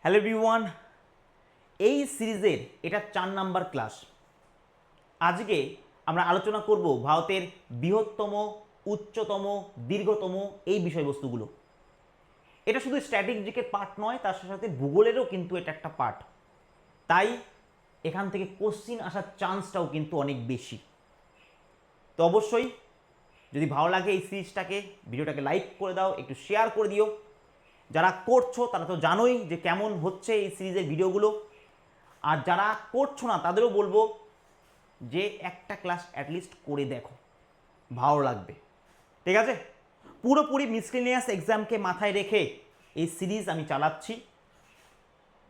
Hello everyone, এই সিরিজের এটা 4 নাম্বার ক্লাস। আজকে আমরা আলোচনা করব ভারতের বৃহত্তম, উচ্চতম, দীর্ঘতম এই বিষয়বস্তুগুলো। এটা শুধু স্ট্র্যাটেজিকের পার্ট নয়, তার সাথে সাথে ভূগোলেরও কিন্তু এটা একটা পার্ট। তাই এখান থেকে কোশ্চিন আসার চান্সটাও কিন্তু অনেক বেশি। তো অবশ্যই যদি ভালো লাগে এই সিরিজটাকে, ভিডিওটাকে লাইক করে দাও, একটু শেয়ার করে দিও। যারা করছো তারা তো জানোই যে কেমন হচ্ছে এই সিরিজের ভিডিওগুলো, আর যারা করছো না তাদেরও বলবো যে একটা ক্লাস অ্যাটলিস্ট করে দেখো, ভালো লাগবে। ঠিক আছে, পুরোপুরি মিসক্লিনিয়াস এক্সামকে মাথায় রেখে এই সিরিজ আমি চালাচ্ছি।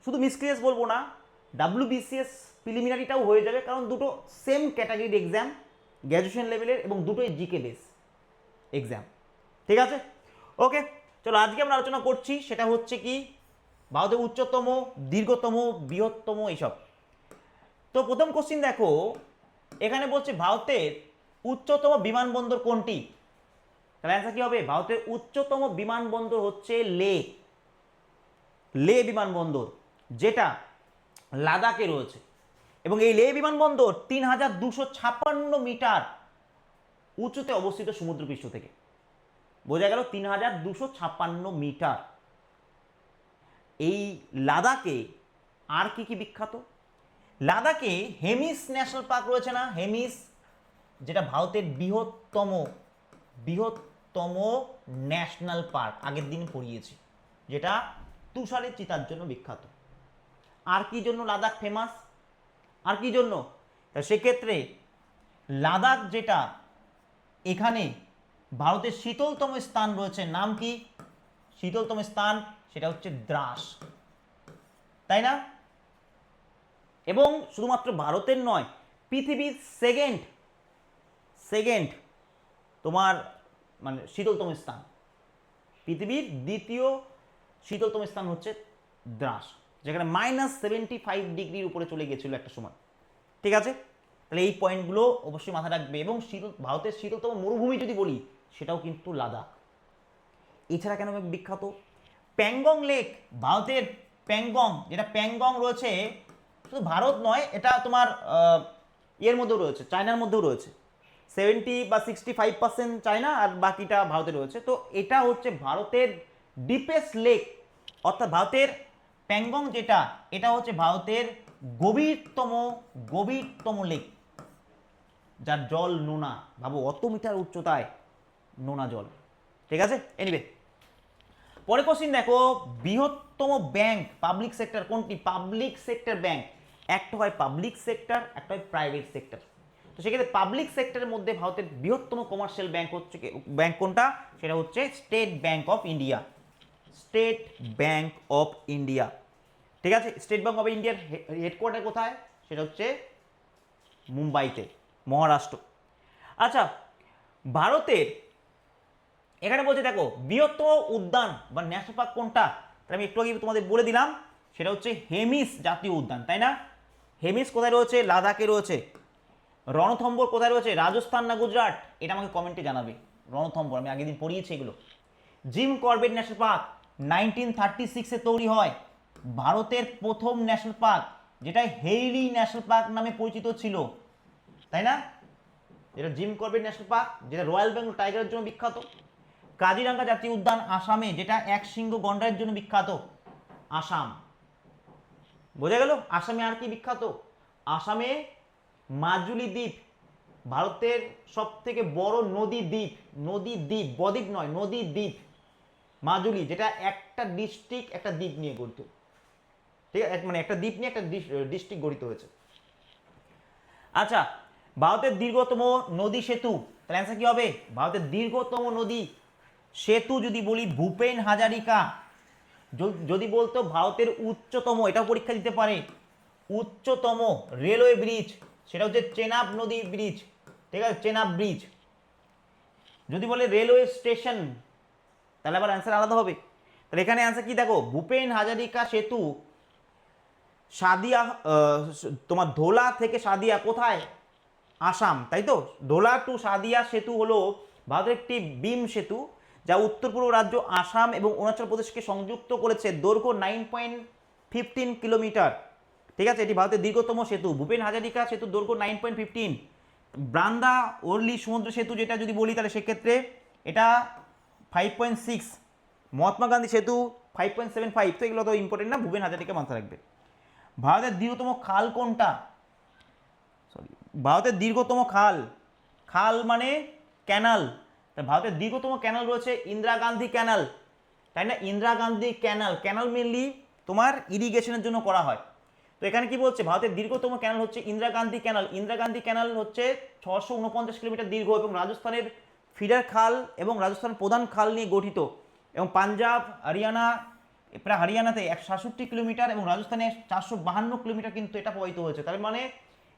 শুধু মিসক্লিনিয়াস বলবো না, WBCS প্রিলিমিনারিটাও হয়ে যাবে, কারণ দুটো সেম ক্যাটাগরির এক্সাম, গ্র্যাজুয়েশন লেভেলের, এবং দুটোই জিকে বেস এক্সাম। ঠিক আছে, ওকে, চলো আজকে আমরা আলোচনা করছি সেটা হচ্ছে কি ভারতের উচ্চতম, দীর্ঘতম, বৃহত্তম এইসব। তো প্রথম কোশ্চিন দেখো, এখানে বলছে ভারতের উচ্চতম বিমানবন্দর কোনটি? তাহলে অ্যান্সার কি হবে? ভারতের উচ্চতম বিমানবন্দর হচ্ছে লে বিমানবন্দর, যেটা লাদাখে রয়েছে। এবং এই লে বিমানবন্দর 3256 মিটার উঁচুতে অবস্থিত সমুদ্রপৃষ্ঠ থেকে। বোঝা গেল 3256 মিটার। এই লাদাখে আর কি কি বিখ্যাত? লাদাখে হেমিস ন্যাশনাল পার্ক রয়েছে না, হেমিস, যেটা ভারতের বৃহত্তম ন্যাশনাল পার্ক, আগের দিন পড়িয়েছি, যেটা তুষারের চিতার জন্য বিখ্যাত। আর কি জন্য লাদাখ ফেমাস? আর কি জন্য? সেক্ষেত্রে লাদাখ, যেটা এখানে ভারতের শীতলতম স্থান রয়েছে, নাম কি শীতলতম স্থান? সেটা হচ্ছে দ্রাস, তাই না? এবং শুধুমাত্র ভারতের নয়, পৃথিবীর সেকেন্ড তোমার মানে শীতলতম স্থান, পৃথিবীর দ্বিতীয় শীতলতম স্থান হচ্ছে দ্রাস, যেখানে -75 ডিগ্রির উপরে চলে গেছিল একটা সময়। ঠিক আছে, তাহলে এই পয়েন্টগুলো অবশ্যই মাথায় রাখবে। এবং ভারতের শীতলতম মরুভূমি যদি বলি, সেটাও কিন্তু লাদাখ। এছাড়া কেন বিখ্যাত? প্যাংগং লেক, ভারতের প্যাংগং, যেটা প্যাংগং রয়েছে, শুধু ভারত নয়, এটা তোমার এর মধ্যেও রয়েছে, চায়নার মধ্যেও রয়েছে। 70 বা 65% চায়না আর বাকিটা ভারতে রয়েছে। তো এটা হচ্ছে ভারতের ডিপেস্ট লেক, অর্থাৎ ভারতের প্যাংগং যেটা, এটা হচ্ছে ভারতের গভীরতম লেক, যার জল নোনা। ভাবো অত মিটার উচ্চতায় নোনা জল। ঠিক আছে, এনিওয়ে, পরে কোশ্চিন দেখো, বৃহত্তম ব্যাংক পাবলিক সেক্টর কোনটি? পাবলিক সেক্টর ব্যাংক, একটা হয় পাবলিক সেক্টর, একটা হয় প্রাইভেট সেক্টর। তো সেক্ষেত্রে পাবলিক সেক্টরের মধ্যে ভারতের বৃহত্তম কমার্শিয়াল ব্যাংক হচ্ছে ব্যাংক কোনটা? সেটা হচ্ছে state bank of India. State bank of India. ঠিক আছে, স্টেট ব্যাংক অফ ইন্ডিয়ার হেডকোয়ার্টার কোথায়? সেটা হচ্ছে মুম্বাইতে, মহারাষ্ট্র। আচ্ছা, ভারতের এখানে বলছে দেখো বৃহত্তম উদ্যান বা ন্যাশনাল পার্ক কোনটা? তাহলে আমি একটু আগে তোমাদের বলে দিলাম, সেটা হচ্ছে হেমিস জাতীয় উদ্যান, তাই না? হেমিস কোথায় রয়েছে? লাদাখে রয়েছে। রণথম্বর কোথায় রয়েছে? রাজস্থান না গুজরাট? এটা আমাকে কমেন্টে জানাবে। রণথম্বর আমি আগের দিন পড়িয়েছি এগুলো। জিম করবেট ন্যাশনাল পার্ক 1936-এ তৈরি হয়, ভারতের প্রথম ন্যাশনাল পার্ক, যেটা হেইলি ন্যাশনাল পার্ক নামে পরিচিত ছিল, তাই না? যেটা জিম করবেট ন্যাশনাল পার্ক, যেটা রয়্যাল বেঙ্গল টাইগারের জন্য বিখ্যাত। কাজিরাঙ্গা জাতীয় উদ্যান আসামে, যেটা এক সিংহ গন্ডারের জন্য বিখ্যাত, আসাম। বোঝা গেল? আসামে আর কি বিখ্যাত? আসামে মাজুলি দ্বীপ, ভারতের সব থেকে বড় নদী দ্বীপ, বদ্বীপ নয়, নদী দ্বীপ মাজুলি, যেটা একটা ডিস্ট্রিক্ট, একটা দ্বীপ নিয়ে গঠিত। ঠিক আছে, মানে একটা দ্বীপ নিয়ে একটা ডিস্ট্রিক্ট গঠিত হয়েছে। আচ্ছা, ভারতের দীর্ঘতম নদী সেতু, তাহলে অ্যান্সার কি হবে? ভারতের দীর্ঘতম নদী সেতু যদি বলি, ভূপেন হাজারিকা। যদি বলতো ভারতের উচ্চতম, এটাও পরীক্ষা দিতে পারে, উচ্চতম রেলওয়ে ব্রিজ, সেটা হচ্ছে চেনাব নদী ব্রিজ। ঠিক আছে, চেনাব ব্রিজ। যদি বলে রেলওয়ে স্টেশন, তাহলে আবার অ্যান্সার আলাদা হবে। তাহলে এখানে অ্যান্সার কি দেখো, ভূপেন হাজারিকা সেতু, সাদিয়া, তোমার ধোলা থেকে সাদিয়া কোথায়? আসাম, তাই তো? ধোলা টু সাদিয়া সেতু হলো ভারতের একটি বিম সেতু, যা উত্তর পূর্ব রাজ্য আসাম এবং অরুণাচল প্রদেশকে সংযুক্ত করেছে। দৈর্ঘ্য কিলোমিটার। ঠিক আছে, এটি ভারতের দীর্ঘতম সেতু। ভূপেন হাজারিকা সেতুর দৈর্ঘ্য 9.15। ব্রান্দা ওরলি সমুদ্র সেতু যেটা যদি বলি তাহলে সেক্ষেত্রে এটা 5.6। মহাত্মা গান্ধী সেতু 5.75। তো এগুলো তো ইম্পর্টেন্ট না, ভূপেন হাজারিকা মাথায় রাখবে। ভারতের দীর্ঘতম খাল কোনটা? সরি, ভারতের দীর্ঘতম খাল, খাল মানে ক্যানাল। ভারতের দীর্ঘতম ক্যানাল রয়েছে ইন্দিরা গান্ধী ক্যানাল, তাই না? Indira Gandhi canal, canal mainly তোমার ইরিগেশনের জন্য করা হয়। তো এখানে কি বলছে, ভারতের দীর্ঘতম ক্যানাল হচ্ছে ইন্দিরা গান্ধী ক্যানাল। ইন্দিরা গান্ধী ক্যানাল হচ্ছে 649 কিলোমিটার দীর্ঘ এবং রাজস্থানের ফিডার খাল এবং রাজস্থান প্রধান খাল নিয়ে গঠিত। এবং পাঞ্জাব, হরিয়ানা, প্রায় হরিয়ানাতে 167 কিলোমিটার এবং রাজস্থানে 452 কিলোমিটার কিন্তু এটা প্রবাহিত হয়েছে। তার মানে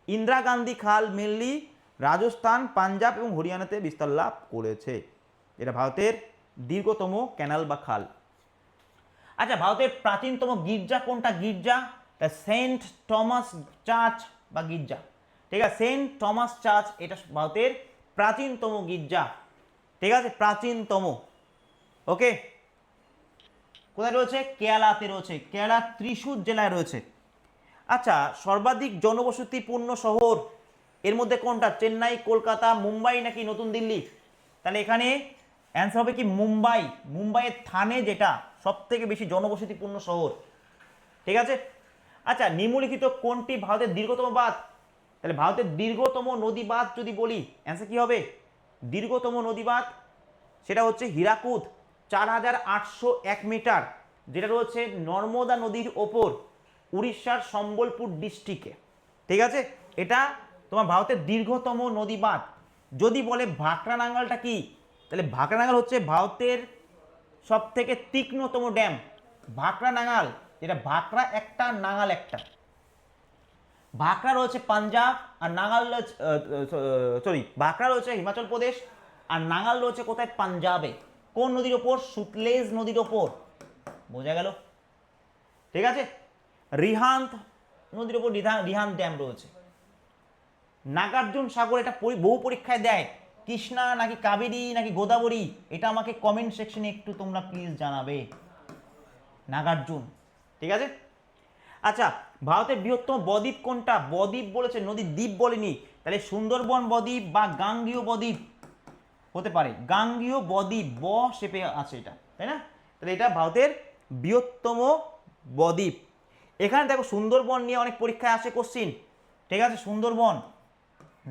ইন্দিরা গান্ধী খাল মেনলি রাজস্থান, পাঞ্জাব এবং হরিয়ানাতে বিস্তার লাভ করেছে। এটা ভারতের দীর্ঘতম ক্যানাল বা খাল। আচ্ছা, ভারতের প্রাচীনতম গির্জা কোনটা? গির্জা সেন্ট টমাস চার্চ বা গির্জা। ঠিক আছে, সেন্ট টমাস চার্চ এটা ভারতের প্রাচীনতম গির্জা। ঠিক আছে, প্রাচীনতম। ওকে, কোথায় রয়েছে? কেরালাতে রয়েছে, কেরালা ত্রিশূর জেলায় রয়েছে। আচ্ছা, সর্বাধিক জনবসতিপূর্ণ শহর এর মধ্যে কোনটা? চেন্নাই, কলকাতা, মুম্বাই নাকি নতুন দিল্লি? তাহলে এখানে অ্যান্সার হবে কি মুম্বাই। মুম্বাইয়ের থানে যেটা সব থেকে বেশি জনবসতিপূর্ণ শহর। ঠিক আছে। আচ্ছা, নিম্নলিখিত কোনটি ভারতের দীর্ঘতম বাঁধ? তাহলে ভারতের দীর্ঘতম নদী বাঁধ যদি বলি অ্যান্সার কি হবে? দীর্ঘতম নদী বাঁধ সেটা হচ্ছে হীরাকুদ, 4801 মিটার, যেটা রয়েছে নর্মদা নদীর ওপর উড়িষ্যার সম্বলপুর ডিস্ট্রিক্টে। ঠিক আছে, এটা তোমার ভারতের দীর্ঘতম নদী বাঁধ। যদি বলে ভাকরা নাঙ্গালটা কি, তাহলে ভাকরা নাঙ্গাল হচ্ছে ভারতের সব থেকে তীক্ষ্ণতম ড্যাম। ভাকরা নাঙ্গাল, যেটা ভাকরা একটা, নাঙ্গাল একটা। ভাকরা রয়েছে পাঞ্জাব আর নাঙ্গাল ভাকরা রয়েছে হিমাচল প্রদেশ আর নাঙ্গাল রয়েছে কোথায়? পাঞ্জাবে। কোন নদীর ওপর? সুতলেজ নদীর ওপর। বোঝা গেল? ঠিক আছে। রিহান্দ নদীর ওপর রিহান্দ ড্যাম রয়েছে। নাগার্জুন সাগর এটা বহু পরীক্ষায় দেয়, কৃষ্ণা নাকি কাবেরী নাকি গোদাবরী? এটা আমাকে কমেন্ট সেকশনে একটু তোমরা প্লিজ জানাবে। নাগার্জুন। ঠিক আছে। আচ্ছা, ভারতের বৃহত্তম বদ্বীপ কোনটা? বদ্বীপ বলেছে, নদীর দ্বীপ বলেনি। তাহলে সুন্দরবন বদ্বীপ বা গাঙ্গীয় বদ্বীপ হতে পারে। গাঙ্গীয় বদ্বীপ, ব শেপে আছে এটা, তাই না? তাহলে এটা ভারতের বৃহত্তম বদ্বীপ। এখানে দেখো সুন্দরবন নিয়ে অনেক পরীক্ষায় আসে কোশ্চিন। ঠিক আছে, সুন্দরবন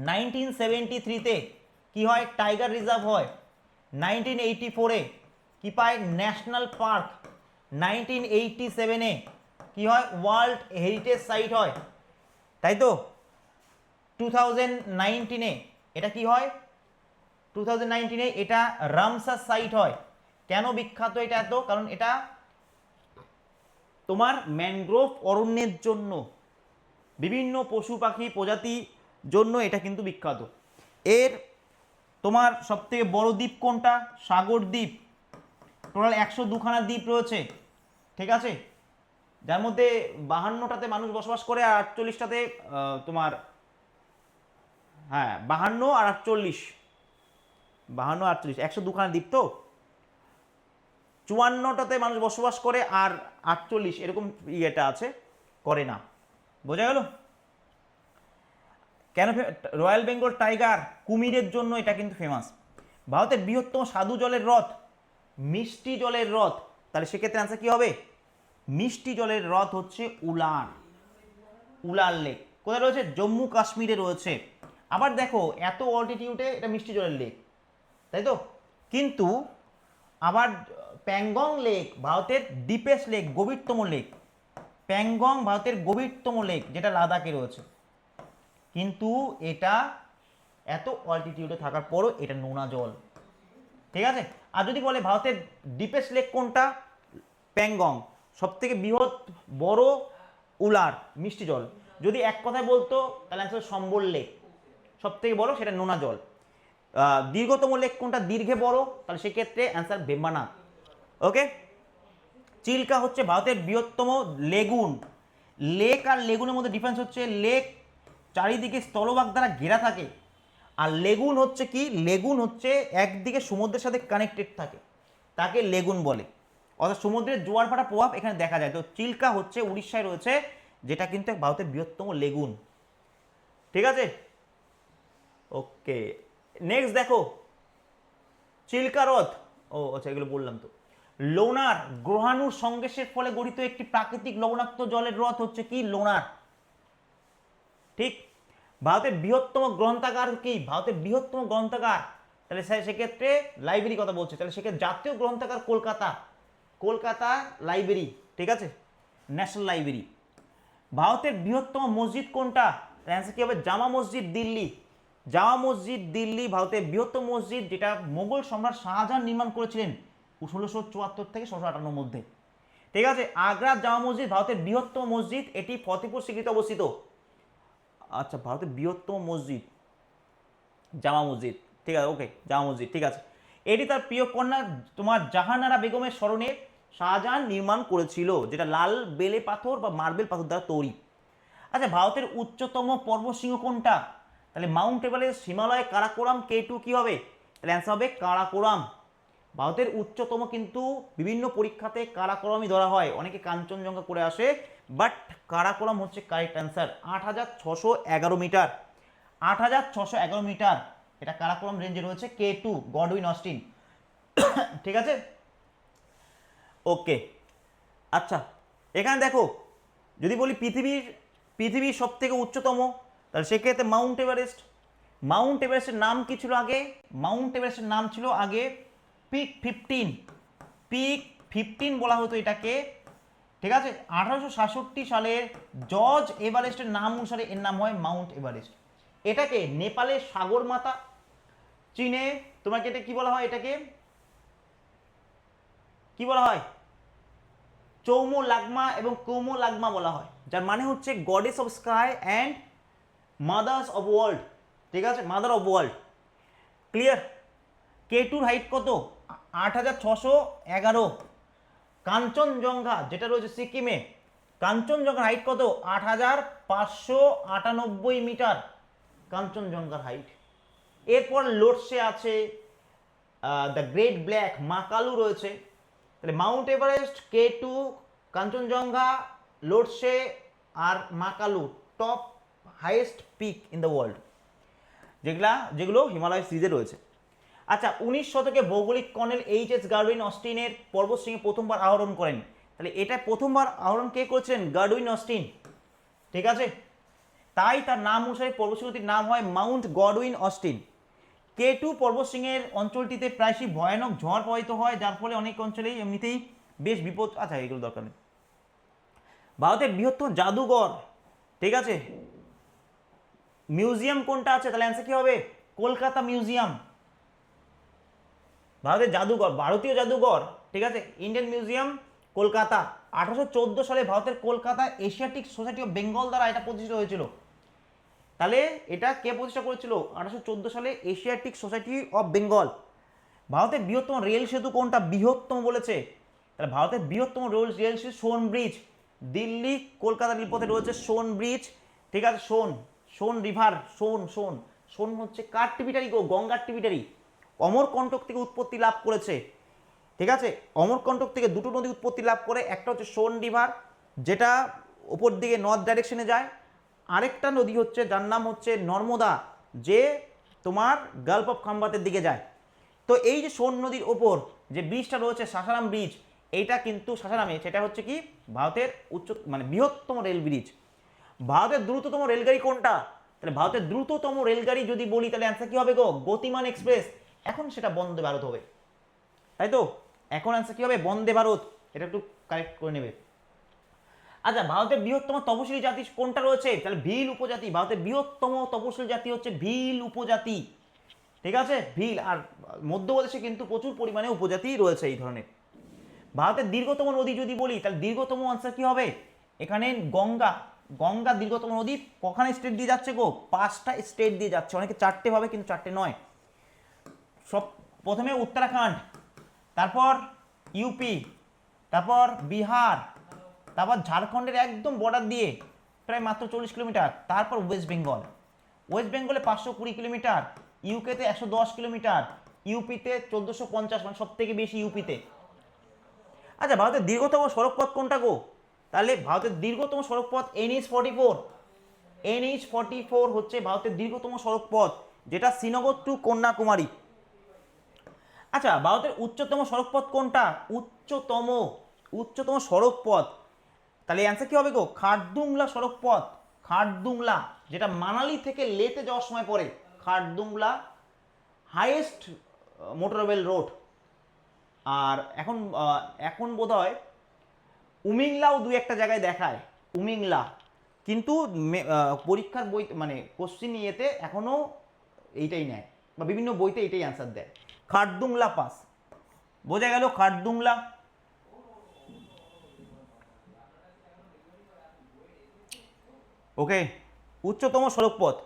1973-তে কি হয়? টাইগার রিজার্ভ হয়। 1984-এ কি পায়? National park. 1987-এ কি হয়? ওয়ার্ল্ড হেরিটেজ সাইট হয়, তাই তো? 2019-এ এটা কি হয়? 2019-এ এটা রামসার সাইট হয়। কেন বিখ্যাত এটা এত? কারণ এটা তোমার ম্যানগ্রোভ অরণ্যের জন্য, বিভিন্ন পশু পাখি প্রজাতি জন্য এটা কিন্তু বিখ্যাত। এর তোমার সবথেকে বড় দ্বীপ কোনটা? সাগর দ্বীপ। টোটাল 102খানা দ্বীপ রয়েছে। ঠিক আছে, যার মধ্যে 52টাতে মানুষ বসবাস করে আর 48টাতে তোমার, হ্যাঁ 52 আর 48, 52 48, 102খানা দ্বীপ। তো 54টাতে মানুষ বসবাস করে আর 48 এরকম ইয়েটা আছে, করে না। বোঝা গেল? কেন? রয়্যাল বেঙ্গল টাইগার কুমিরের জন্য এটা কিন্তু ফেমাস। ভারতের বৃহত্তম স্বাদু জলের হ্রদ, মিষ্টি জলের হ্রদ। তাহলে সেক্ষেত্রে অ্যান্সার কি হবে? মিষ্টি জলের হ্রদ হচ্ছে উলার, উলার লেক। কোথায় রয়েছে? জম্মু কাশ্মীরে রয়েছে। আবার দেখো এত অল্টিটিউডে এটা মিষ্টি জলের লেক, তাই তো? কিন্তু আবার প্যাংগং লেক ভারতের ডিপেস্ট লেক, গভীরতম লেক। প্যাংগং ভারতের গভীরতম লেক, যেটা লাদাখে রয়েছে। কিন্তু এটা এত অল্টিটিউডে থাকার পরও এটা নোনা জল। ঠিক আছে। আর যদি বলে ভারতের ডিপেস্ট লেক কোনটা? প্যাংগং। সবথেকে বৃহৎ বড় উলার, মিষ্টি জল। যদি এক কথায় বলতো তাহলে অ্যান্সার সম্বল লেক, সবথেকে বড়, সেটা নোনা জল। দীর্ঘতম লেক কোনটা? দীর্ঘে বড়, তাহলে সেক্ষেত্রে অ্যান্সার ভেম্বানাথ। ওকে। চিল্কা হচ্ছে ভারতের বৃহত্তম লেগুন। লেক আর লেগুনের মধ্যে ডিফারেন্স হচ্ছে, লেক চারিদিকে স্থলভাগ দ্বারা ঘেরা থাকে, আর লেগুন হচ্ছে কি? লেগুন হচ্ছে একদিকে সমুদ্রের সাথে কানেক্টেড থাকে, তাকে লেগুন বলে। অর্থাৎ সমুদ্রের জোয়ার ভাটার প্রভাব এখানে দেখা যায়। তো চিল্কা হচ্ছে উড়িষ্যায় রয়েছে, যেটা কিন্তু ভারতের বৃহত্তম লেগুন। ঠিক আছে, ওকে। নেক্সট দেখো চিল্কা হ্রদ, ও আচ্ছা এগুলো বললাম তো। লোনার গ্রহাণুর সংঘর্ষের ফলে গঠিত একটি প্রাকৃতিক লবণাক্ত জলের হ্রদ হচ্ছে কি লোনার। ঠিক, ভারতের বৃহত্তম গ্রন্থাগার কি, ভারতের বৃহত্তম গ্রন্থাগার, তাহলে সেক্ষেত্রে লাইব্রেরি কথা বলছে, তাহলে সেক্ষেত্রে জাতীয় গ্রন্থাগার কলকাতা, কলকাতা লাইব্রেরি। ঠিক আছে, ন্যাশনাল লাইব্রেরি। ভারতের বৃহত্তম মসজিদ কোনটা, অ্যান্সার কি হবে জামা মসজিদ দিল্লি। জামা মসজিদ দিল্লি ভারতের বৃহত্তম মসজিদ, যেটা মোগল সম্রাট শাহজাহান নির্মাণ করেছিলেন 1674 থেকে 1658 মধ্যে। ঠিক আছে, আগ্রার জামা মসজিদ ভারতের বৃহত্তম মসজিদ, এটি ফতেপুর সিক্রিতে অবস্থিত। আচ্ছা, ভারতের বৃহত্তম মসজিদ জামা মসজিদ, ঠিক আছে, ওকে জামা মসজিদ, ঠিক আছে। এটি তার প্রিয় কন্যা তোমার জাহানারা বেগমের স্মরণে শাহজাহান নির্মাণ করেছিল, যেটা লাল বেলে পাথর বা মার্বেল পাথর দ্বারা তৈরি। আচ্ছা, ভারতের উচ্চতম পর্বতশৃঙ্গ কোনটা, তাহলে Mount Everest, Himalaya, Karakoram, K2 কি হবে, তাহলে অ্যান্সার হবে কারাকোরাম। ভারতের উচ্চতম কিন্তু বিভিন্ন পরীক্ষাতে কারাকোরামই ধরা হয়, অনেকে কাঞ্চনজঙ্ঘা করে আসে, বাট কারাকোরাম হচ্ছে কারেক্ট অ্যান্সার। 8611 মিটার, 8611 মিটার, এটা কারাকোরাম রেঞ্জে রয়েছে, K2 গডউইন অস্টিন। ঠিক আছে, ওকে। আচ্ছা, এখানে দেখো যদি বলি পৃথিবীর সব থেকে উচ্চতম, তাহলে সেক্ষেত্রে মাউন্ট এভারেস্ট। মাউন্ট এভারেস্টের নাম কি ছিল আগে, মাউন্ট এভারেস্টের নাম ছিল আগে পিক 15, পিক 15 বলা হতো এটাকে। ঠিক আছে, 1867 সালের জর্জ এভারেস্টের নাম অনুসারে এর নাম হয় মাউন্ট এভারেস্ট। এটাকে নেপালের সাগর মাতা, চীনে তোমাকে এটা কি বলা হয়, এটাকে কি বলা হয়, চৌমো লাগমা এবং কৌমো লাগমা বলা হয়, যার মানে হচ্ছে goddess of sky and mother's of world. ঠিক আছে, mother of world, clear. K2 height কত, 8611। কাঞ্চনজঙ্ঘা যেটা রয়েছে সিকিমে, কাঞ্চনজঙ্ঘার হাইট কত, 8598 মিটার, কাঞ্চনজঙ্ঘার হাইট। এরপর লোটসে আছে, দ্য গ্রেট ব্ল্যাক, মাকালু রয়েছে। তাহলে Mount Everest, K2, Kangchenjunga, Lhotse আর Makalu, top highest peak in the world, যেগুলো হিমালয় সিরিজে রয়েছে। আচ্ছা, 19 শতকে ভৌগোলিক কর্নেল H.S. গাডউইন অস্টিনের পর্বতশৃঙ্গে প্রথমবার আহরণ করেন, তাহলে এটা প্রথমবার আহরণ কে করেছিলেন, গাডউইন অস্টিন। ঠিক আছে, তাই তার নাম অনুসারে পর্বতশৃঙ্গটির নাম হয় মাউন্ট গডউইন অস্টিন। K2 পর্বতশৃঙ্গের অঞ্চলটিতে প্রায়শই ভয়ানক ঝড় প্রবাহিত হয়, যার ফলে অনেক অঞ্চলেই এমনিতেই বেশ বিপদ। আচ্ছা, এগুলো দরকার নেই। ভারতের বৃহত্তম জাদুঘর, ঠিক আছে, মিউজিয়াম কোনটা আছে, তাহলে অ্যান্সার কি হবে কলকাতা মিউজিয়াম। ভারতের জাদুঘর, ভারতীয় জাদুঘর, ঠিক আছে, ইন্ডিয়ান মিউজিয়াম, কলকাতা। 1814 সালে ভারতের Kolkata Asiatic society of Bengal দ্বারা এটা প্রতিষ্ঠিত হয়েছিল। তাহলে এটা কে প্রতিষ্ঠা করেছিল, 1814 সালে এশিয়াটিক সোসাইটি অফ বেঙ্গল। ভারতের বৃহত্তম রেল সেতু কোনটা, বৃহত্তম বলেছে, তাহলে ভারতের বৃহত্তম রেল সেতু সোন ব্রিজ, দিল্লি কলকাতা রেলপথে রয়েছে সোন ব্রিজ। ঠিক আছে, সোন রিভার, সোন হচ্ছে কার ট্রিবিউটারি গো, গঙ্গার ট্রিবিউটারি, অমরকণ্টক থেকে উৎপত্তি লাভ করেছে। ঠিক আছে, অমরকণ্টক থেকে দুটো নদী উৎপত্তি লাভ করে, একটা হচ্ছে সোন রিভার যেটা উপর দিকে নর্থ ডাইরেকশনে যায়, আরেকটা নদী হচ্ছে যার নাম হচ্ছে নর্মদা, যে তোমার গালফ অফ খাম্বাতের দিকে যায়। তো এই যে সোন নদীর ওপর যে ব্রিজটা রয়েছে সাসারাম ব্রিজ, এইটা কিন্তু সাসারামে, সেটা হচ্ছে কি ভারতের বৃহত্তম রেল ব্রিজ। ভারতের দ্রুততম রেলগাড়ি কোনটা, তাহলে ভারতের দ্রুততম রেলগাড়ি যদি বলি তাহলে অ্যান্সার কি হবে গো, গতিমান এক্সপ্রেস। এখন সেটা বন্দে ভারত হবে, তাই তো, এখন অ্যান্সার কি হবে বন্দে ভারত, এটা একটু কারেক্ট করে নেবে। আচ্ছা, ভারতের বৃহত্তম তপশিলি জাতি কোনটা রয়েছে, তাহলে ভিল উপজাতি। ভারতের বৃহত্তম তপশিলি জাতি হচ্ছে ভিল উপজাতি। ঠিক আছে, ভিল। আর মধ্যপ্রদেশে কিন্তু প্রচুর পরিমাণে উপজাতি রয়েছে এই ধরনের। ভারতের দীর্ঘতম নদী যদি বলি তাহলে দীর্ঘতম আনসার কি হবে, এখানে গঙ্গা দীর্ঘতম নদী কখানে স্টেট দিয়ে যাচ্ছে গো, 5টা স্টেট দিয়ে যাচ্ছে, অনেকে 4টে ভাবে কিন্তু 4টে নয়। সব প্রথমে উত্তরাখণ্ড, তারপর ইউপি, তারপর বিহার, তারপর ঝাড়খণ্ডের একদম বর্ডার দিয়ে প্রায় মাত্র 40 কিলোমিটার, তারপর ওয়েস্ট বেঙ্গলে 520 কিলোমিটার, ইউকেতে 110 কিলোমিটার, ইউপিতে 1450, মানে সব থেকে বেশি ইউপিতে। আচ্ছা, ভারতের দীর্ঘতম সড়কপথ কোনটা গো? তাহলে ভারতের দীর্ঘতম সড়কপথ NH-44। NH-44 হচ্ছে ভারতের দীর্ঘতম সড়কপথ, যেটা শ্রীনগর টু কন্যাকুমারী। আচ্ছা, ভারতের উচ্চতম সড়কপথ কোনটা? উচ্চতম সড়কপথ, তাহলে অ্যান্সার কি হবে গো? খারদুংলা সড়কপথ। খারদুংলা, যেটা মানালি থেকে লেতে যাওয়ার সময় পড়ে। Khardung La highest motorable road. আর এখন বোধহয় উমিংলাও দু একটা জায়গায় দেখায়, উমিংলা, কিন্তু পরীক্ষার বই মানে কোশ্চিন ইয়েতে এখনো এইটাই নেয়, বা বিভিন্ন বইতে এইটাই অ্যান্সার দেয়। খারদুংলা পাস, বোঝা গেল? খারদুংলা। ওকে, উচ্চতম সড়কপথ।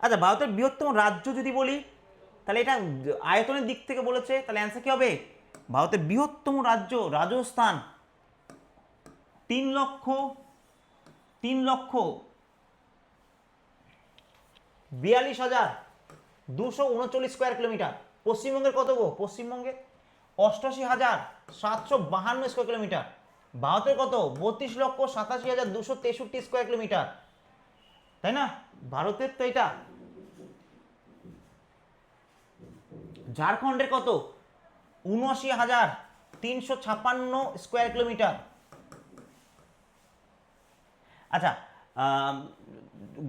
আচ্ছা, ভারতের বৃহত্তম রাজ্য যদি বলি, তাহলে এটা আয়তনের দিক থেকে বলেছে, তাহলে অ্যান্সার কি হবে? ভারতের বৃহত্তম রাজ্য রাজস্থান। 3,42,239 square kilometre. পশ্চিমবঙ্গের কত গো? পশ্চিমবঙ্গের 88,752 স্কোয়ার কিলোমিটার। ভারতের কত? 32,87,263 স্কোয়ার কিলোমিটার, তাই না? ভারতের তো এটা। ঝাড়খণ্ডের কত? 79,356 স্কোয়ার কিলোমিটার। আচ্ছা,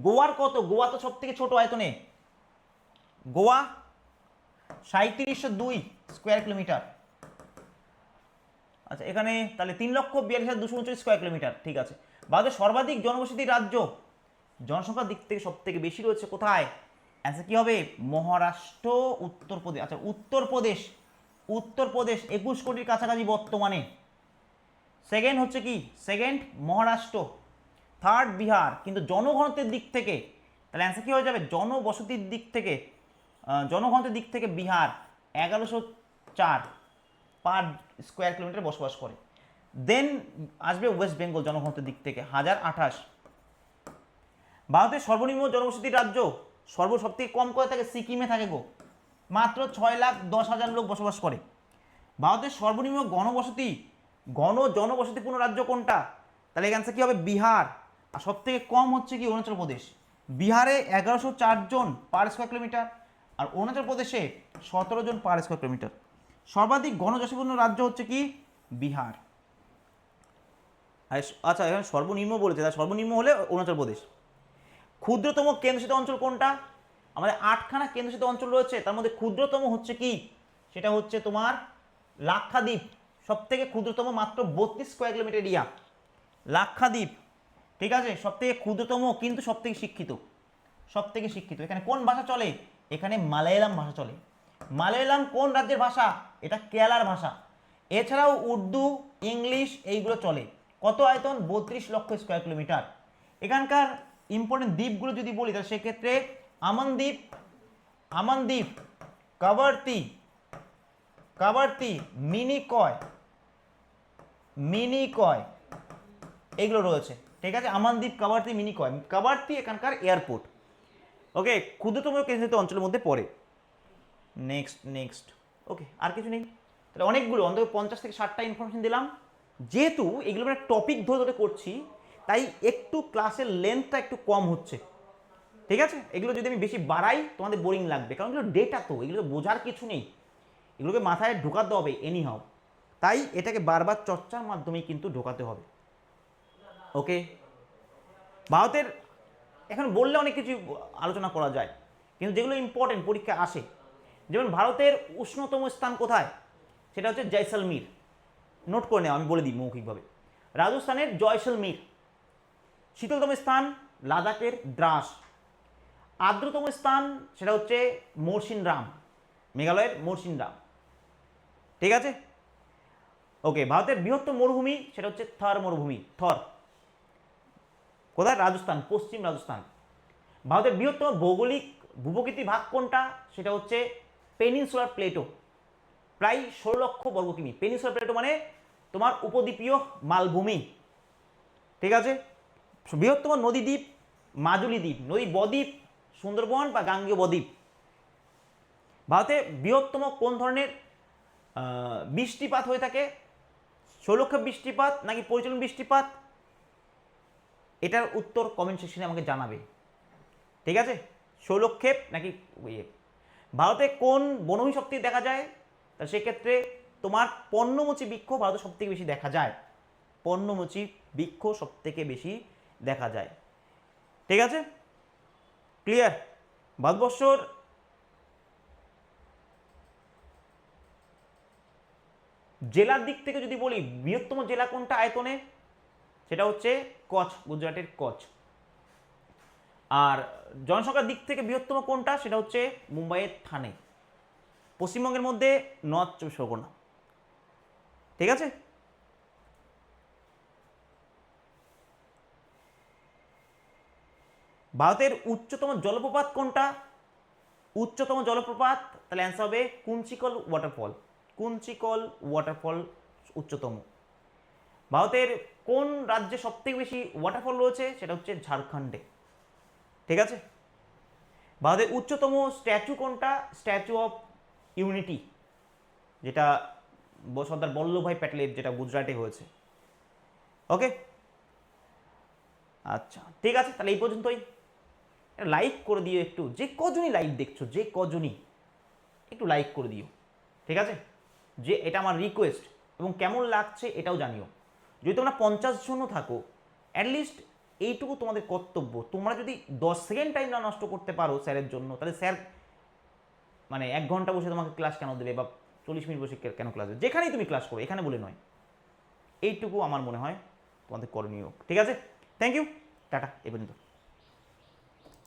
গোয়ার কত? গোয়া তো সব থেকে ছোট আয়তনে। Goa 3702 square kilometre. আচ্ছা, এখানে তাহলে 3,42,239 স্কোয়ার কিলোমিটার, ঠিক আছে। ভারতের সর্বাধিক জনবসতির রাজ্য, জনসংখ্যার দিক থেকে সব থেকে বেশি রয়েছে কোথায়? অ্যান্সার কি হবে? মহারাষ্ট্র, উত্তরপ্রদেশ। আচ্ছা, উত্তরপ্রদেশ 21 কোটির কাছাকাছি বর্তমানে। সেকেন্ড হচ্ছে কি? Second Maharashtra, third Bihar. কিন্তু জনঘনত্বের দিক থেকে, তাহলে অ্যান্সার কি হয়ে যাবে? জনবসতির দিক থেকে, জনঘনত্বের দিক থেকে বিহার 1104 পার স্কোয়ার কিলোমিটার বসবাস করে। দেন আসবে ওয়েস্ট বেঙ্গল জনঘনত্বের দিক থেকে 1028। ভারতের সর্বনিম্ন জনবসতির রাজ্য, সব থেকে কম করে থাকে সিকিমে থাকে গো, মাত্র 6,10,000 লোক বসবাস করে। ভারতের সর্বনিম্ন জনবসতিপূর্ণ রাজ্য কোনটা? তাহলে অ্যান্সার কি হবে? বিহার। আর সব থেকে কম হচ্ছে কি? অরুণাচল প্রদেশ। বিহারে 1104 জন পার স্কোয়ার কিলোমিটার, আর অরুণাচল প্রদেশে 17 জন পার স্কোয়ার কিলোমিটার। সর্বাধিক ঘনবসতিপূর্ণ রাজ্য হচ্ছে কি? বিহার। আচ্ছা, এখানে সর্বনিম্ন বলেছে, তাই সর্বনিম্ন হলে অরুণাচল প্রদেশ। ক্ষুদ্রতম কেন্দ্রশাসিত অঞ্চল কোনটা? আমাদের 8খানা কেন্দ্রশাসিত অঞ্চল রয়েছে, তার মধ্যে ক্ষুদ্রতম হচ্ছে কি? সেটা হচ্ছে তোমার লাক্ষাদ্বীপ। সব থেকে ক্ষুদ্রতম, মাত্র 32 স্কোয়ার কিলোমিটার এরিয়া, লাক্ষাদ্বীপ। ঠিক আছে, সব থেকে ক্ষুদ্রতম কিন্তু সব থেকে শিক্ষিত, সব থেকে শিক্ষিত। এখানে কোন ভাষা চলে? এখানে মালায়ালাম ভাষা চলে। মালায়ালাম কোন রাজ্যের ভাষা? এটা কেরালার ভাষা। এছাড়াও উর্দু, ইংলিশ এইগুলো চলে। কত আয়তন? 32 লক্ষ স্কোয়ার কিলোমিটার। এখানকার ইম্পর্টেন্ট দ্বীপগুলো যদি বলি, তাহলে সেক্ষেত্রে আমানদ্বীপ, কাভার্তি, মিনিকয় এগুলো রয়েছে। ঠিক আছে, আমানদ্বীপ, কাভার্তি, মিনিকয়। কাভার্তি এখানকার এয়ারপোর্ট। ওকে, ক্ষুদ্রতম কেন্দ্রশাসিত অঞ্চলের মধ্যে পড়ে। নেক্সট। ওকে, আর কিছু নেই। তাহলে অনেকগুলো, অন্তত 50 থেকে 60টা ইনফরমেশন দিলাম। যেহেতু এগুলো আমরা টপিক ধরে ধরে করছি, তাই একটু ক্লাসের লেন্থটা একটু কম হচ্ছে। ঠিক আছে, এগুলো যদি আমি বেশি বাড়াই তোমাদের বোরিং লাগবে, কারণ এগুলো ডেটা, তো এগুলো বোঝার কিছু নেই, এগুলোকে মাথায় ঢোকাতে হবে এনি হাও। তাই এটাকে বারবার চর্চার মাধ্যমেই কিন্তু ঢোকাতে হবে। ওকে, ভারতের এখন বললে অনেক কিছু আলোচনা করা যায়, কিন্তু যেগুলো ইম্পর্টেন্ট পরীক্ষা আসে, যেমন ভারতের উষ্ণতম স্থান কোথায়? সেটা হচ্ছে জয়সলমীর। নোট করে নেওয়া, আমি বলে দিই মৌখিকভাবে। রাজস্থানের জয়সলমীর। শীতলতম স্থান লাদাখের দ্রাস। আর্দ্রতম স্থান সেটা হচ্ছে মৌসিনরাম, মেঘালয়ের মৌসিনরাম। ঠিক আছে, ওকে। ভারতের বৃহত্তম মরুভূমি সেটা হচ্ছে থর মরুভূমি, থর। কোথায়? রাজস্থান, পশ্চিম রাজস্থান। ভারতের বৃহত্তম ভৌগোলিক ভূপ্রকৃতি ভাগ কোনটা? সেটা হচ্ছে পেনিনসুলার প্লেটো, প্রায় 16 লক্ষ বর্গ কিমি। পেনিনসুলার প্লেটো মানে তোমার উপদ্বীপীয় মালভূমি। ঠিক আছে, বৃহত্তম নদী দ্বীপ মাজুলি দ্বীপ, নদী বদ্বীপ সুন্দরবন বা গাঙ্গেয় বদ্বীপ। ভারতে বৃহত্তম কোন ধরনের বৃষ্টিপাত হয়ে থাকে? শৈলক্ষেপ বৃষ্টিপাত নাকি পরিচালন বৃষ্টিপাত, এটার উত্তর কমেন্ট সেকশনে আমাকে জানাবে। ঠিক আছে, শৈলক্ষেপ নাকি ইয়ে। ভারতে কোন বনভূমি সব থেকে দেখা যায়, তা সেক্ষেত্রে তোমার পর্ণমোচী বৃক্ষ ভারতে সব থেকে বেশি দেখা যায়। পর্ণমোচী বৃক্ষ সব থেকে বেশি দেখা যায়। ঠিক আছে, ক্লিয়ার। ভারতবর্ষর জেলার দিক থেকে যদি বলি বৃহত্তম জেলা কোনটা আয়তনে, সেটা হচ্ছে কচ্ছ, গুজরাটের কচ্ছ। আর জনসংখ্যার দিক থেকে বৃহত্তম কোনটা, সেটা হচ্ছে মুম্বাইয়ের থানে। পশ্চিমবঙ্গের মধ্যে নর্থ চব্বিশ পরগনা। ঠিক আছে, ভারতের উচ্চতম জলপ্রপাত কোনটা, উচ্চতম জলপ্রপাত, তাহলে অ্যান্সার হবে কুঞ্চিকল ওয়াটারফল। কুঞ্চিকল ওয়াটারফল উচ্চতম। ভারতের কোন রাজ্যে সবথেকে বেশি ওয়াটারফল রয়েছে, সেটা হচ্ছে ঝাড়খণ্ডে। ঠিক আছে, ভারতের উচ্চতম স্ট্যাচু কোনটা, স্ট্যাচু অফ ইউনিটি, যেটা সর্দার বল্লভভাই প্যাটেলের, যেটা গুজরাটে হয়েছে। ওকে, আচ্ছা ঠিক আছে, তাহলে এই পর্যন্তই। লাইক করে দিও একটু, যে কজনই লাইভ দেখছো, যে কজনই একটু লাইক করে দিও। ঠিক আছে, যে এটা আমার রিকোয়েস্ট, এবং কেমন লাগছে এটাও জানিও। যদি তোমরা 50 জনও থাকো, অ্যাটলিস্ট এইটুকু তোমাদের কর্তব্য। তোমরা যদি 10 সেকেন্ড টাইম না নষ্ট করতে পারো স্যারের জন্য, তাহলে স্যার মানে 1 ঘন্টা বসে তোমাকে ক্লাস কেন দেবে, বা 40 মিনিট বসে কেন ক্লাস দেবে, যেখানেই তুমি ক্লাস করো, এখানে বলে নয়। এইটুকু আমার মনে হয় তোমাদের করণীয়। ঠিক আছে, থ্যাংক ইউ, টাটা, এ পর্যন্ত।